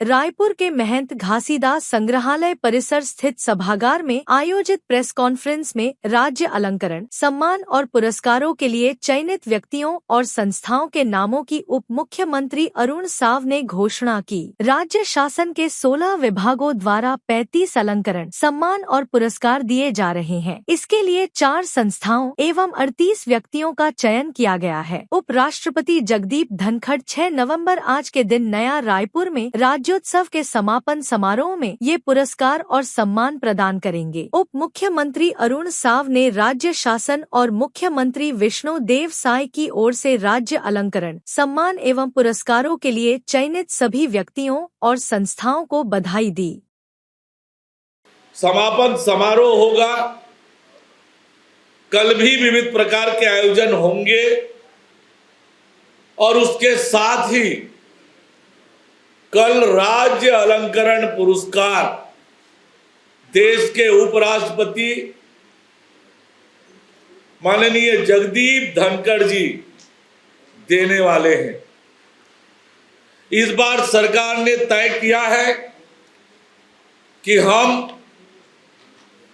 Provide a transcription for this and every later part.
रायपुर के महंत घासीदास संग्रहालय परिसर स्थित सभागार में आयोजित प्रेस कॉन्फ्रेंस में राज्य अलंकरण, सम्मान और पुरस्कारों के लिए चयनित व्यक्तियों और संस्थाओं के नामों की उप मुख्यमंत्री अरुण साव ने घोषणा की। राज्य शासन के 16 विभागों द्वारा 35 अलंकरण, सम्मान और पुरस्कार दिए जा रहे हैं। इसके लिए 4 संस्थाओं एवं 38 व्यक्तियों का चयन किया गया है। उपराष्ट्रपति जगदीप धनखड़ 6 नवंबर आज के दिन नया रायपुर में राज्योत्सव के समापन समारोह में ये पुरस्कार और सम्मान प्रदान करेंगे। उप मुख्यमंत्री अरुण साव ने राज्य शासन और मुख्यमंत्री विष्णु देव साय की ओर से राज्य अलंकरण, सम्मान एवं पुरस्कारों के लिए चयनित सभी व्यक्तियों और संस्थाओं को बधाई दी। समापन समारोह होगा। कल भी विविध प्रकार के आयोजन होंगे और उसके साथ ही कल राज्य अलंकरण पुरस्कार देश के उपराष्ट्रपति माननीय जगदीप धनखड़ जी देने वाले हैं। इस बार सरकार ने तय किया है कि हम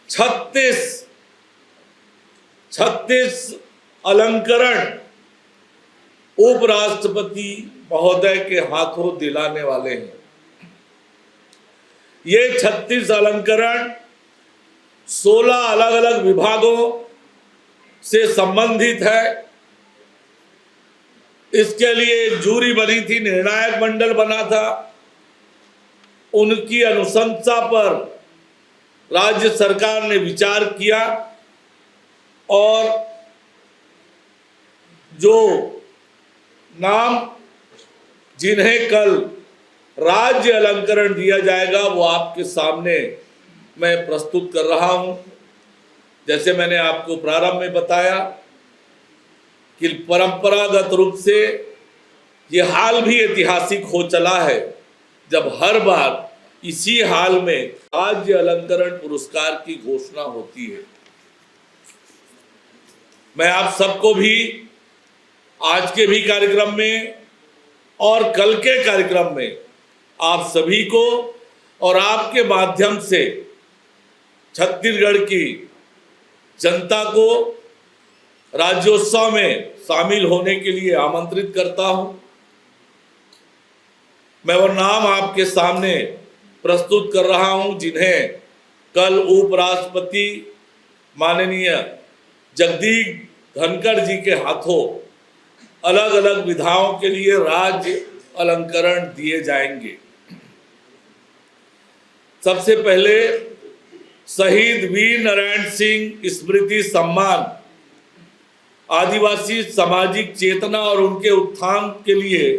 36 अलंकरण उपराष्ट्रपति महोदय के हाथों दिलाने वाले हैं। ये 36 अलंकरण 16 अलग अलग विभागों से संबंधित है। इसके लिए जूरी बनी थी, निर्णायक मंडल बना था। उनकी अनुशंसा पर राज्य सरकार ने विचार किया और जो नाम जिन्हें कल राज्य अलंकरण दिया जाएगा वो आपके सामने मैं प्रस्तुत कर रहा हूं। जैसे मैंने आपको प्रारंभ में बताया कि परंपरागत रूप से ये हाल भी ऐतिहासिक हो चला है जब हर बार इसी हाल में राज्य अलंकरण पुरस्कार की घोषणा होती है। मैं आप सबको भी आज के भी कार्यक्रम में और कल के कार्यक्रम में आप सभी को और आपके माध्यम से छत्तीसगढ़ की जनता को राज्योत्सव में शामिल होने के लिए आमंत्रित करता हूं। मैं वो नाम आपके सामने प्रस्तुत कर रहा हूं जिन्हें कल उपराष्ट्रपति माननीय जगदीप धनखड़ जी के हाथों अलग अलग विधाओं के लिए राज्य अलंकरण दिए जाएंगे। सबसे पहले शहीद वीर नारायण सिंह स्मृति सम्मान आदिवासी सामाजिक चेतना और उनके उत्थान के लिए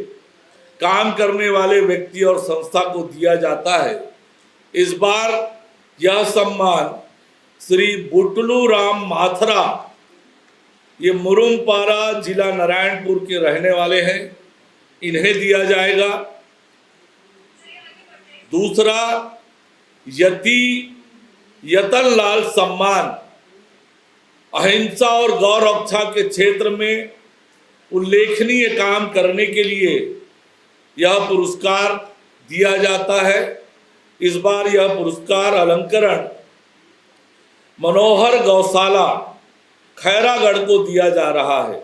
काम करने वाले व्यक्ति और संस्था को दिया जाता है। इस बार यह सम्मान श्री बुटलू राम माथरा, ये मुरुंगपारा जिला नारायणपुर के रहने वाले हैं, इन्हें दिया जाएगा। दूसरा यतन लाल सम्मान अहिंसा और गौ रक्षा के क्षेत्र में उल्लेखनीय काम करने के लिए यह पुरस्कार दिया जाता है। इस बार यह पुरस्कार अलंकरण मनोहर गौशाला खैरागढ़ को दिया जा रहा है।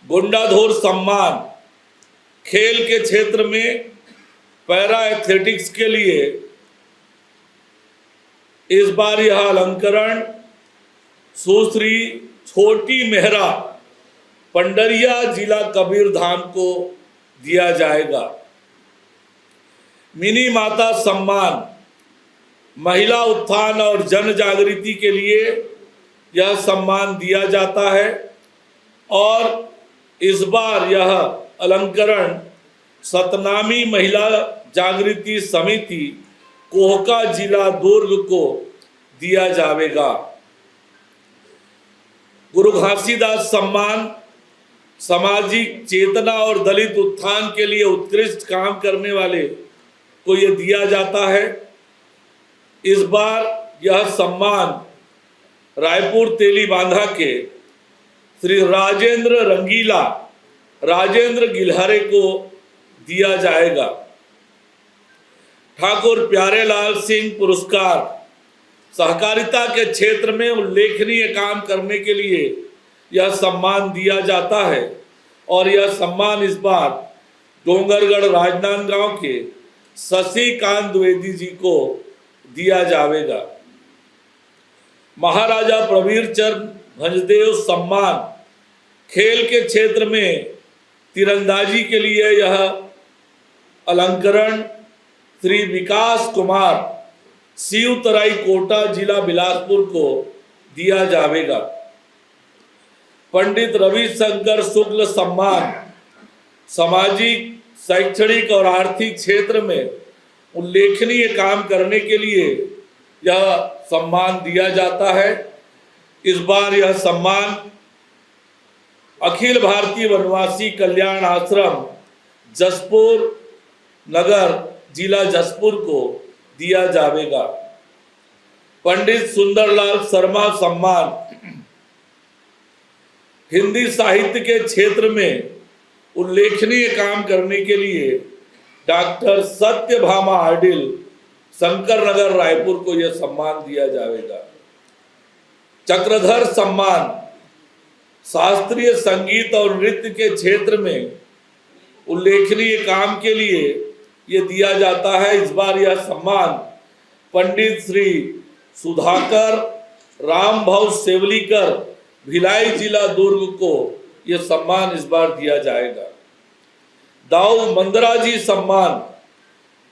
गुंडाधोर सम्मान खेल के क्षेत्र में पैरा एथलेटिक्स के लिए इस बार यह अलंकरण सुश्री छोटी मेहरा पंडरिया जिला कबीरधाम को दिया जाएगा। मिनी माता सम्मान महिला उत्थान और जन जागृति के लिए यह सम्मान दिया जाता है और इस बार यह अलंकरण सतनामी महिला जागृति समिति कोहका जिला दुर्ग को दिया जाएगा। गुरु घासीदास सम्मान सामाजिक चेतना और दलित उत्थान के लिए उत्कृष्ट काम करने वाले को यह दिया जाता है। इस बार यह सम्मान रायपुर तेली बांधा के श्री राजेंद्र रंगीला राजेंद्र गिल्हारे को दिया जाएगा। ठाकुर प्यारेलाल सिंह पुरस्कार सहकारिता के क्षेत्र में उल्लेखनीय काम करने के लिए यह सम्मान दिया जाता है और यह सम्मान इस बार डोंगरगढ़ राजनांदगांव के शशिकांत द्विवेदी जी को दिया जाएगा। महाराजा प्रवीर चंद भंजदेव सम्मान खेल के क्षेत्र में तीरंदाजी के लिए यह अलंकरण श्री विकास कुमार शिवतराई कोटा जिला बिलासपुर को दिया जाएगा। पंडित रविशंकर शुक्ल सम्मान सामाजिक शैक्षणिक और आर्थिक क्षेत्र में उल्लेखनीय काम करने के लिए यह सम्मान दिया जाता है। इस बार यह सम्मान अखिल भारतीय वनवासी कल्याण आश्रम जसपुर नगर जिला जसपुर को दिया जाएगा। पंडित सुंदरलाल शर्मा सम्मान हिंदी साहित्य के क्षेत्र में उल्लेखनीय काम करने के लिए डॉक्टर सत्यभामा आडिल शंकर नगर रायपुर को यह सम्मान दिया जाएगा। चक्रधर सम्मान शास्त्रीय संगीत और नृत्य के क्षेत्र में उल्लेखनीय काम के लिए यह दिया जाता है। इस बार यह सम्मान पंडित श्री सुधाकर रामभाव सेवलीकर भिलाई जिला दुर्ग को यह सम्मान इस बार दिया जाएगा। दाऊ मंदराजी सम्मान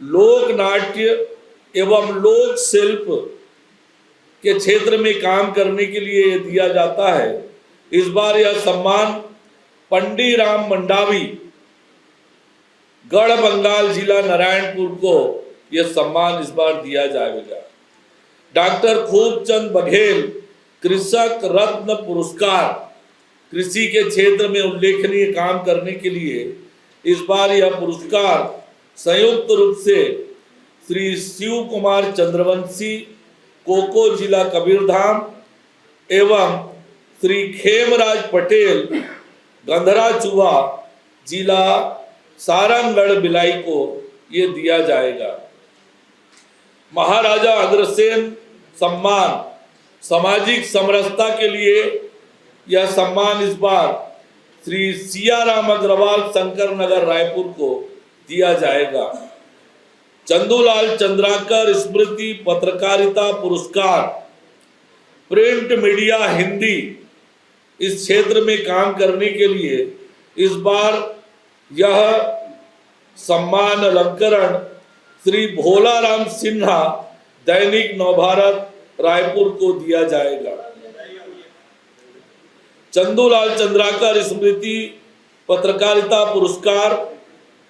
लोक नाट्य एवं लोक शिल्प के क्षेत्र में काम करने के लिए दिया जाता है। इस बार यह सम्मान पंडित राम मंडावी गढ़ बंगाल जिला नारायणपुर को यह सम्मान इस बार दिया जाएगा। डॉक्टर खूबचंद बघेल कृषक रत्न पुरस्कार कृषि के क्षेत्र में उल्लेखनीय काम करने के लिए इस बार यह पुरस्कार संयुक्त रूप से श्री शिव कुमार चंद्रवंशी कोको जिला कबीरधाम एवं श्री खेमराज पटेल गंधरा चुआ जिला सारंगगढ़ बिलाई को ये दिया जाएगा। महाराजा अग्रसेन सम्मान सामाजिक समरसता के लिए यह सम्मान इस बार श्री सियाराम अग्रवाल शंकर नगर रायपुर को दिया जाएगा। चंदूलाल चंद्राकर स्मृति पत्रकारिता पुरस्कार प्रिंट मीडिया हिंदी इस क्षेत्र में काम करने के लिए इस बार यह सम्मान अलंकरण श्री भोलाराम सिन्हा दैनिक नवभारत रायपुर को दिया जाएगा। चंदूलाल चंद्राकर स्मृति पत्रकारिता पुरस्कार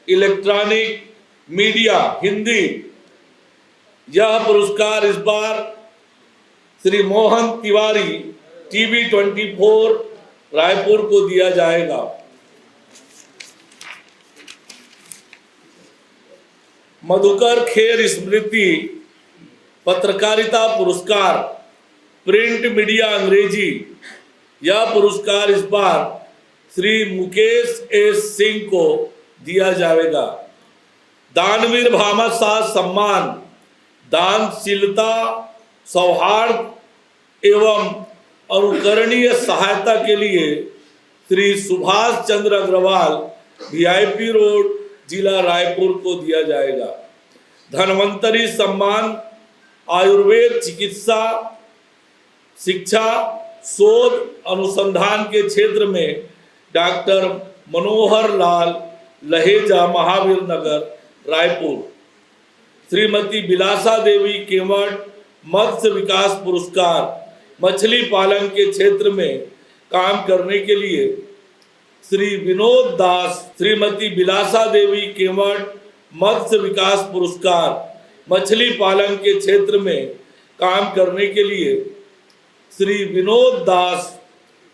इलेक्ट्रॉनिक मीडिया हिंदी यह पुरस्कार इस बार श्री मोहन तिवारी टीवी 24 रायपुर को दिया जाएगा। मधुकर खेर स्मृति पत्रकारिता पुरस्कार प्रिंट मीडिया अंग्रेजी यह पुरस्कार इस बार श्री मुकेश एस सिंह को दिया जाएगा। दानवीर भामाशाह सम्मान दानशीलता सौहार्द एवं अनुकरणीय सहायता के लिए श्री सुभाष चंद्र अग्रवाल वीआईपी रोड जिला रायपुर को दिया जाएगा। धन्वंतरी सम्मान आयुर्वेद चिकित्सा शिक्षा शोध अनुसंधान के क्षेत्र में डॉक्टर मनोहर लाल लहेजा महावीर नगर रायपुर। श्रीमती बिलासा देवी केवट मत्स्य विकास पुरस्कार मछली पालन के क्षेत्र में काम करने के लिए श्री विनोद दास। श्रीमती बिलासा देवी केवट मत्स्य विकास पुरस्कार मछली पालन के क्षेत्र में काम करने के लिए श्री विनोद दास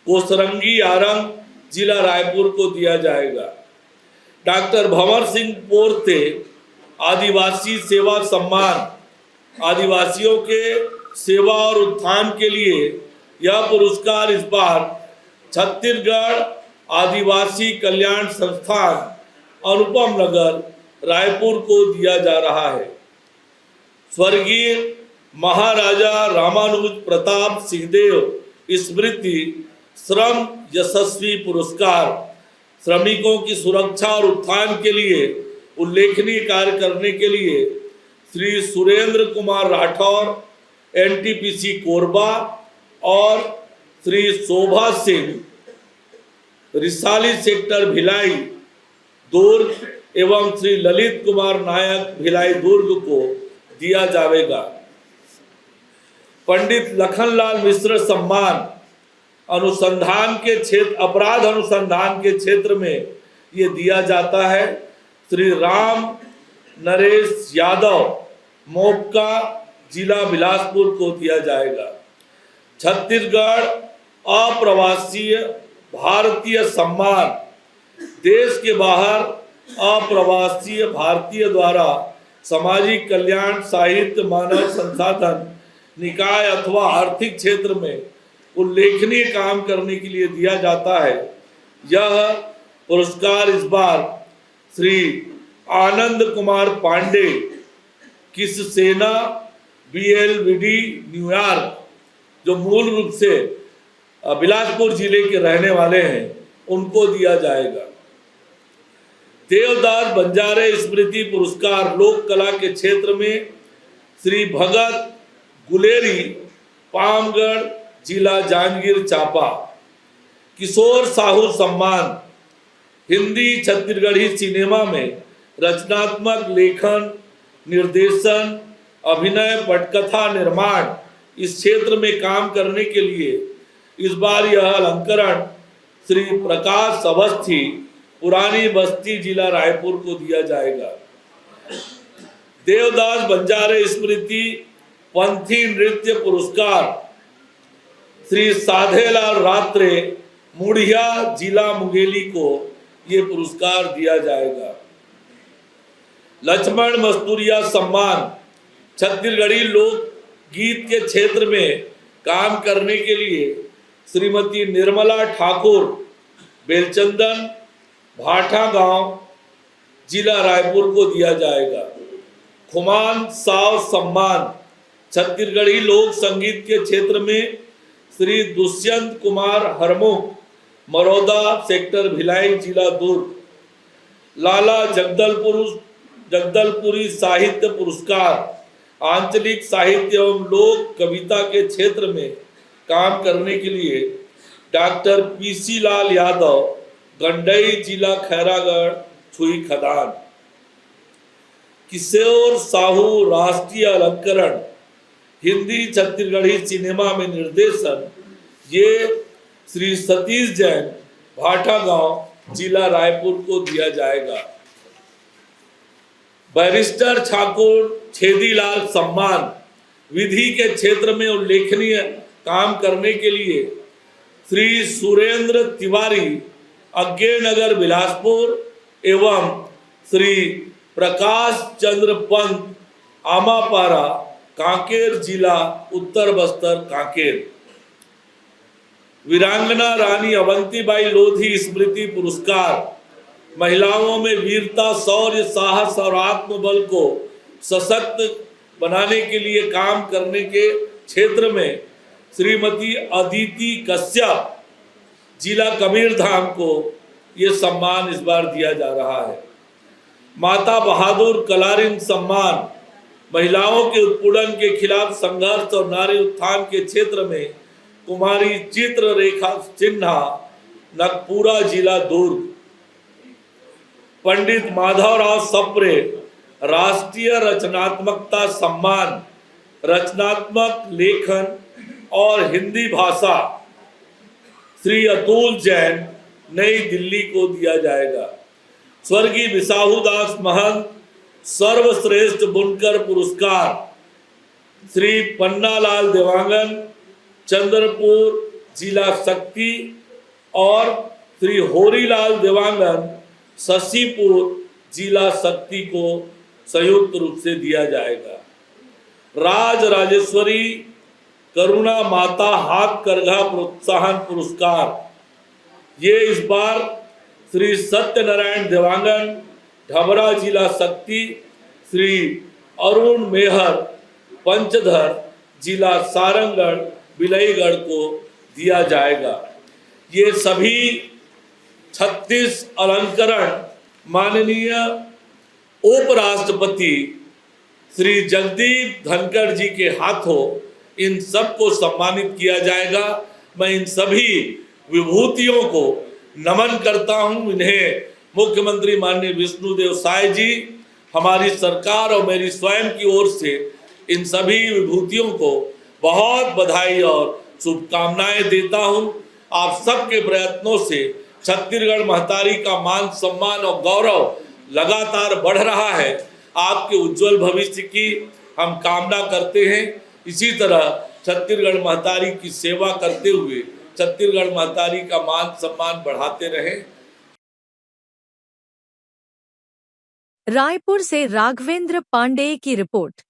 कोसरंगी आरंग जिला रायपुर को दिया जाएगा। डॉक्टर भंवर सिंह पोरते आदिवासी सेवा सम्मान आदिवासियों के सेवा और उत्थान के लिए यह पुरस्कार इस बार छत्तीसगढ़ आदिवासी कल्याण संस्थान अनुपम नगर रायपुर को दिया जा रहा है। स्वर्गीय महाराजा रामानुज प्रताप सिंहदेव स्मृति श्रम यशस्वी पुरस्कार, श्रमिकों की सुरक्षा और उत्थान के लिए उल्लेखनीय कार्य करने के लिए श्री सुरेंद्र कुमार राठौर एनटीपीसी कोरबा और श्री शोभा सिंह रिसाली सेक्टर भिलाई दुर्ग एवं श्री ललित कुमार नायक भिलाई दुर्ग को दिया जाएगा। पंडित लखनलाल मिश्र सम्मान अनुसंधान के क्षेत्र अपराध अनुसंधान के क्षेत्र में ये दिया जाता है। श्री राम नरेश यादव मोपका जिला बिलासपुर को दिया जाएगा। छत्तीसगढ़ अप्रवासीय भारतीय सम्मान देश के बाहर अप्रवासीय भारतीय द्वारा सामाजिक कल्याण, साहित्य, मानव संसाधन, निकाय अथवा आर्थिक क्षेत्र में उल्लेखनीय काम करने के लिए दिया जाता है। यह पुरस्कार इस बार श्री आनंद कुमार पांडे किस सेना BLVD न्यूयॉर्क, जो मूल रूप से बिलासपुर जिले के रहने वाले हैं, उनको दिया जाएगा। देवदास बंजारे स्मृति पुरस्कार लोक कला के क्षेत्र में श्री भगत गुलेरी पामगढ़ जिला जांजगीर चांपा। किशोर साहू सम्मान हिंदी छत्तीसगढ़ी सिनेमा में रचनात्मक लेखन, निर्देशन, अभिनय, पटकथा निर्माण इस क्षेत्र में काम करने के लिए इस बार यह अलंकरण श्री प्रकाश अवस्थी पुरानी बस्ती जिला रायपुर को दिया जाएगा। देवदास बंजारे स्मृति पंथी नृत्य पुरस्कार श्री साधेलाल रात्रे मुड़िया जिला मुंगेली को ये पुरस्कार दिया जाएगा। लक्ष्मण मस्तूरिया सम्मान छत्तीसगढ़ी लोक गीत के क्षेत्र में काम करने के लिए श्रीमती निर्मला ठाकुर बेलचंदन भाठा गांव जिला रायपुर को दिया जाएगा। खुमान साव सम्मान छत्तीसगढ़ी लोक संगीत के क्षेत्र में श्री दुष्यंत कुमार हरमुख मरौदा सेक्टर भिलाई जिला दुर्ग। लाला जगदलपुरी साहित्य पुरस्कार आंचलिक साहित्य एवं लोक कविता के क्षेत्र में काम करने के लिए डॉक्टर PC लाल यादव गंडई जिला खैरागढ़ छुई खदान। किशोर साहू राष्ट्रीय अलंकरण हिंदी छत्तीसगढ़ी सिनेमा में निर्देशन, ये श्री सतीश जैन भाठा गांव जिला रायपुर को दिया जाएगा। बैरिस्टर ठाकुर छेदीलाल सम्मान विधि के क्षेत्र में उल्लेखनीय काम करने के लिए श्री सुरेंद्र तिवारी अज्ञेनगर बिलासपुर एवं श्री प्रकाश चंद्र पंत आमापारा कांकेर जिला उत्तर बस्तर कांकेर। वीरांगना रानी अवंतीबाई लोधी स्मृति पुरस्कार महिलाओं में वीरता, शौर्य, साहस और आत्मबल को सशक्त बनाने के लिए काम करने के क्षेत्र में श्रीमती अदिति कश्यप जिला कबीरधाम को ये सम्मान इस बार दिया जा रहा है। माता बहादुर कलारिन सम्मान महिलाओं के उत्पीड़न के खिलाफ संघर्ष और नारी उत्थान के क्षेत्र में कुमारी चित्र रेखा सिन्हा नगपुरा जिला दुर्ग। पंडित माधवराव सप्रे राष्ट्रीय रचनात्मकता सम्मान रचनात्मक लेखन और हिंदी भाषा श्री अतुल जैन नई दिल्ली को दिया जाएगा। स्वर्गीय विसाहुदास महंत सर्वश्रेष्ठ बुनकर पुरस्कार श्री पन्नालाल देवांगन चंद्रपुर जिला शक्ति और श्री होरीलाल देवांगन शशिपुर जिला शक्ति को संयुक्त रूप से दिया जाएगा। राज राजेश्वरी करुणा माता हाथ करघा प्रोत्साहन पुरस्कार ये इस बार श्री सत्यनारायण देवांगन ढबरा जिला शक्ति, श्री अरुण मेहर पंचधर जिला सारंगढ़ बिलईगढ़ को दिया जाएगा। ये सभी 36 अलंकरण माननीय उपराष्ट्रपति श्री जगदीप धनखड़ जी के हाथों इन सबको सम्मानित किया जाएगा। मैं इन सभी विभूतियों को नमन करता हूं। इन्हें मुख्यमंत्री माननीय विष्णुदेव साय जी, हमारी सरकार और मेरी स्वयं की ओर से इन सभी विभूतियों को बहुत बधाई और शुभकामनाएं देता हूं। आप सबके प्रयत्नों से छत्तीसगढ़ महतारी का मान सम्मान और गौरव लगातार बढ़ रहा है। आपके उज्जवल भविष्य की हम कामना करते हैं। इसी तरह छत्तीसगढ़ महतारी की सेवा करते हुए छत्तीसगढ़ महतारी का मान सम्मान बढ़ाते रहें। रायपुर से राघवेंद्र पांडेय की रिपोर्ट।